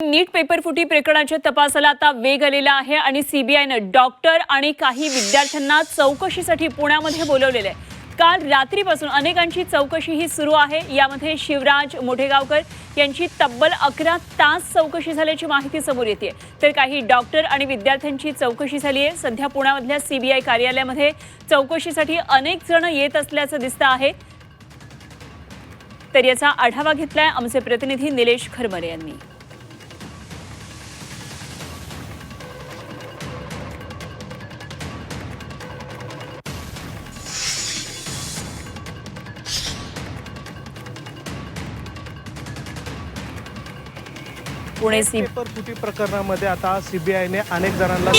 नीट paper फुटी प्रकरणाच्या तपासाला आता वेग आलेला आहे आणि सीबीआयनं डॉक्टर आणि काही विद्यार्थ्यांना चौकशीसाठी पुण्यामध्ये बोलवलेले आहे। काल रात्रीपासून अनेकांची चौकशी ही सुरू आहे। यामध्ये शिवराज मोठेगावकर यांची तब्बल 11 तास चौकशी झाल्याची माहिती समोर येते। तर काही डॉक्टर आणि विद्यार्थ्यांची चौकशी झाली आहे। सध्या पुण्यामधल्या सीबीआय कार्यालयामध्ये चौकशीसाठी अनेक जण येत असल्याचं दिसतं आहे। तर याचा आढावा घेतलाय आमचे प्रतिनिधी निलेश खरमरे यांनी। पुणे पेपर फुटी प्रकरणामध्ये आता सीबीआयने अनेक जणांना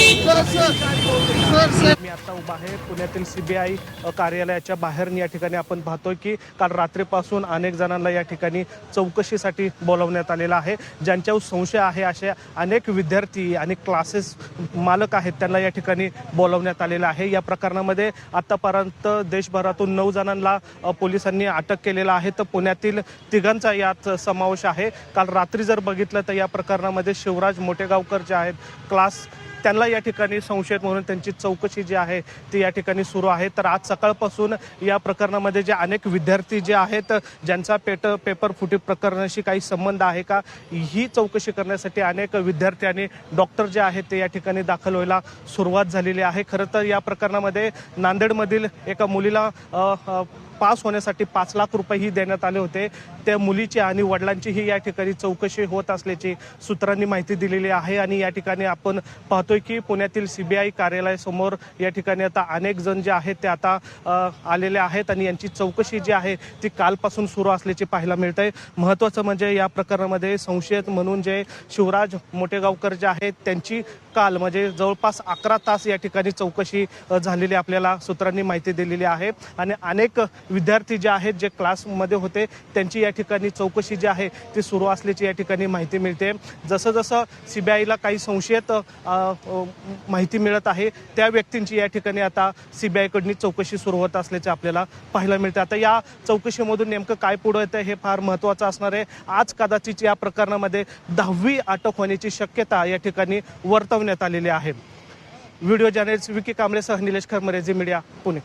मी आता उभा आहे पुण्यातील सीबीआय कार्यालयाच्या बाहेर। या ठिकाणी आपण पाहतोय की काल रात्रीपासून अनेक जणांना या ठिकाणी चौकशीसाठी बोलवण्यात आलेलं आहे। ज्यांच्यावर संशय आहे असे अनेक विद्यार्थी आणि क्लासेस मालक आहेत त्यांना या ठिकाणी बोलवण्यात आलेलं आहे। या प्रकरणामध्ये आतापर्यंत देशभरातून 9 जणांना पोलिसांनी अटक केलेला आहे, तर पुण्यातील 3घांचा यात समावेश आहे। काल रात्री जर बघितलं तर या प्रकरणामध्ये शिवराज मोठेगावकर जे आहेत क्लास त्यांना या ठिकाणी संशयित म्हणून त्यांची चौकशी जी आहे ती या ठिकाणी सुरू आहे। तर आज सकाळपासून या प्रकरणामध्ये जे अनेक विद्यार्थी जे आहेत ज्यांचा पेपर फुटी प्रकरणाशी काही संबंध आहे का ही चौकशी करण्यासाठी अनेक विद्यार्थी आणि डॉक्टर जे आहेत ते या ठिकाणी दाखल व्हायला सुरुवात झालेली आहे। खरं तर या प्रकरणामध्ये नांदेडमधील एका मुलीला पास होण्यासाठी 5 लाख रुपयेही देण्यात आले होते। त्या मुलीची आणि वडिलांचीही या ठिकाणी चौकशी होत असल्याची सूत्रांनी माहिती दिलेली आहे। आणि या ठिकाणी आपण पाहतोय की पुण्यातील सीबीआय कार्यालयासमोर या ठिकाणी आता अनेक जण जे आहेत ते आता आलेले आहेत आणि यांची चौकशी जी आहे ती कालपासून सुरू असल्याचे पाहायला मिळतंय। महत्त्वाचं म्हणजे या प्रकरणामध्ये संशयित म्हणून जे शिवराज मोठेगावकर जे आहेत त्यांची काल म्हणजे जवळपास 11 तास या ठिकाणी चौकशी झालेली आपल्याला सूत्रांनी माहिती दिलेली आहे। आणि अनेक विद्यार्थी जे आहेत जे क्लासमध्ये होते त्यांची या ठिकाणी चौकशी जी आहे ती सुरू असल्याची या ठिकाणी माहिती मिळते। जसं जसं सीबीआयला काही संशयित माहिती मिळत आहे त्या व्यक्तींची या ठिकाणी आता सीबीआयकडून चौकशी सुरू होत असल्याचे आपल्याला पाहायला मिळते। आता या चौकशीमधून नेमकं काय पुढे येतं हे फार महत्त्वाचं असणार आहे। आज कदाचित या प्रकरणामध्ये 10वी अटक होण्याची शक्यता या ठिकाणी वर्तवण्यात आलेली आहे। व्हिडिओ जर्नलिस्ट विकी कांबळेसह निलेश खरमरे, झी मीडिया, पुणे।